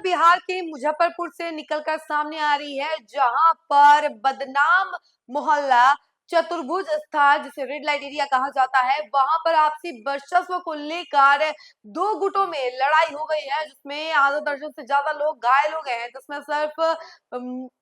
बिहार के मुजफ्फरपुर से निकलकर सामने आ रही है, जहां पर बदनाम मोहल्ला चतुर्भुज स्थान, जिसे रेड लाइट एरिया कहा जाता है, वहां पर आपसी वर्चस्व को लेकर दो गुटों में लड़ाई हो गई है, जिसमें आधा दर्जन से ज्यादा लोग घायल हो गए हैं, जिसमें सिर्फ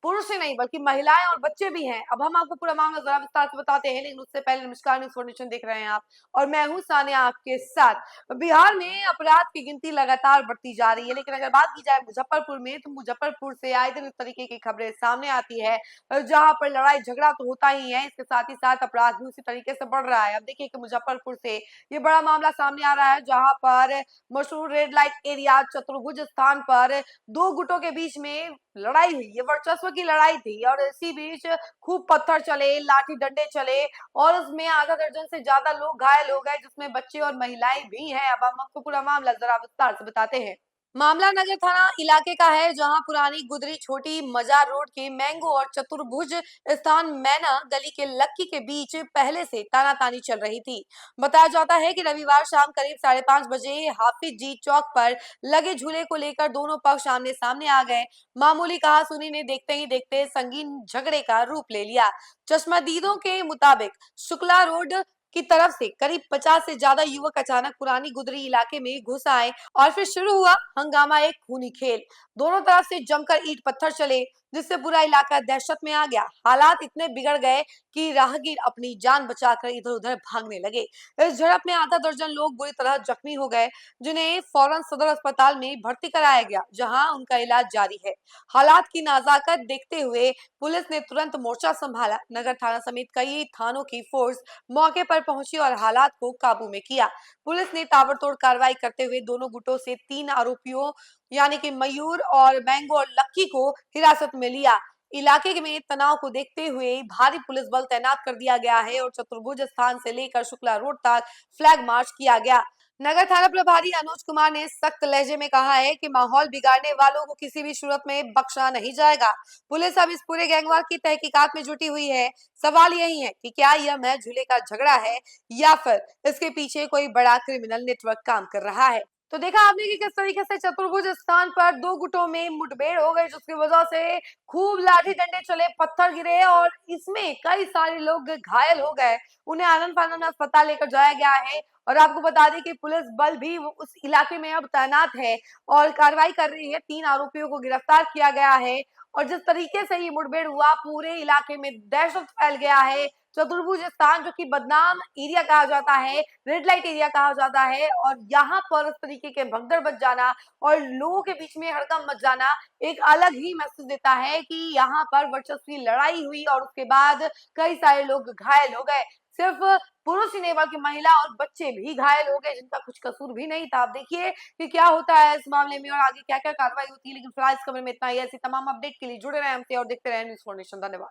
पुरुष ही नहीं बल्कि महिलाएं और बच्चे भी हैं। अब हम आपको पूरा मामला जरा विस्तार से बताते हैं, लेकिन उससे पहले नमस्कार, न्यूज़ फॉर देख रहे हैं आप और मैं हूं सानिया आपके साथ। बिहार में अपराध की गिनती लगातार बढ़ती जा रही है, लेकिन अगर बात की जाए मुजफ्फरपुर में, तो मुजफ्फरपुर से आए दिन इस तरीके की खबरें सामने आती है, जहां पर लड़ाई झगड़ा तो होता ही है, इसके साथ ही साथ अपराध भी उसी तरीके से बढ़ रहा है। अब देखिए कि मुजफ्फरपुर से ये बड़ा मामला सामने आ रहा है, जहां पर मशहूर रेड लाइट एरिया चतुर्भुज स्थान पर दो गुटों के बीच में लड़ाई हुई। ये वर्चस्व की लड़ाई थी और इसी बीच खूब पत्थर चले, लाठी डंडे चले और उसमें आधा दर्जन से ज्यादा लोग घायल हो गए, जिसमें बच्चे और महिलाएं भी हैं। अब हम आपको पूरा मामला जरा विस्तार से बताते हैं। मामला नगर थाना इलाके का है, जहां पुरानी गुदरी छोटी मजार रोड के मैंगो और चतुर्भुज स्थान मैना गली के लक्की के बीच पहले से तानातानी चल रही थी। बताया जाता है कि रविवार शाम करीब 5:30 बजे हाफिज जी चौक पर लगे झूले को लेकर दोनों पक्ष आमने सामने आ गए। मामूली कहासुनी ने देखते ही देखते संगीन झगड़े का रूप ले लिया। चश्मदीदों के मुताबिक शुक्ला रोड की तरफ से करीब 50 से ज्यादा युवक अचानक पुरानी गुदरी इलाके में घुस आए और फिर शुरू हुआ हंगामा, एक खूनी खेल। दोनों तरफ से जमकर ईंट पत्थर चले, जिससे पूरा इलाका दहशत में आ गया। हालात इतने बिगड़ गए कि राहगीर अपनी जान बचाकर इधर उधर भागने लगे। इस झड़प में आधा दर्जन लोग बुरी तरह जख्मी हो गए, जिन्हें फौरन सदर अस्पताल में भर्ती कराया गया, जहां उनका इलाज जारी है। हालात की नाजाकत देखते हुए पुलिस ने तुरंत मोर्चा संभाला। नगर थाना समेत कई थानों की फोर्स मौके पर पहुंची और हालात को काबू में किया। पुलिस ने ताबड़तोड़ कार्रवाई करते हुए दोनों गुटों से 3 आरोपियों यानी कि मयूर और मैंगो और लक्की को हिरासत में लिया। इलाके में तनाव को देखते हुए भारी पुलिस बल तैनात कर दिया गया है और चतुर्भुज स्थान से लेकर शुक्ला रोड तक फ्लैग मार्च किया गया। नगर थाना प्रभारी अनुज कुमार ने सख्त लहजे में कहा है कि माहौल बिगाड़ने वालों को किसी भी सूरत में बख्शा नहीं जाएगा। पुलिस अब इस पूरे गैंगवार की तहकीकात में जुटी हुई है। सवाल यही है कि क्या यह महज झूले का झगड़ा है या फिर इसके पीछे कोई बड़ा क्रिमिनल नेटवर्क काम कर रहा है। तो देखा आपने कि किस तरीके से चतुर्भुज स्थान पर दो गुटों में मुठभेड़ हो गई, जिसकी वजह से खूब लाठी डंडे चले, पत्थर गिरे और इसमें कई सारे लोग घायल हो गए। उन्हें आनंद फानंद अस्पताल लेकर जाया गया है और आपको बता दें कि पुलिस बल भी उस इलाके में अब तैनात है और कार्रवाई कर रही है। 3 आरोपियों को गिरफ्तार किया गया है और जिस तरीके से ये मुठभेड़ हुआ, पूरे इलाके में दहशत फैल गया है। चतुर्भुज स्थान, जो कि बदनाम एरिया कहा जाता है, रेड लाइट एरिया कहा जाता है, और यहाँ पर इस तरीके के भगदड़ मच जाना और लोगों के बीच में हड़कंप मच जाना एक अलग ही मैसेज देता है कि यहाँ पर वर्चस्व की लड़ाई हुई और उसके बाद कई सारे लोग घायल हो गए। सिर्फ पुरुष ही नहीं बल्कि महिला और बच्चे भी घायल हो गए, जिनका कुछ कसूर भी नहीं था। आप देखिए कि क्या होता है इस मामले में और आगे क्या क्या कार्रवाई होती है, लेकिन फिलहाल इस खबर में इतना ही। ऐसी तमाम अपडेट के लिए जुड़े रहे हमसे और देखते रहे न्यूज़ फॉर नेशन। धन्यवाद।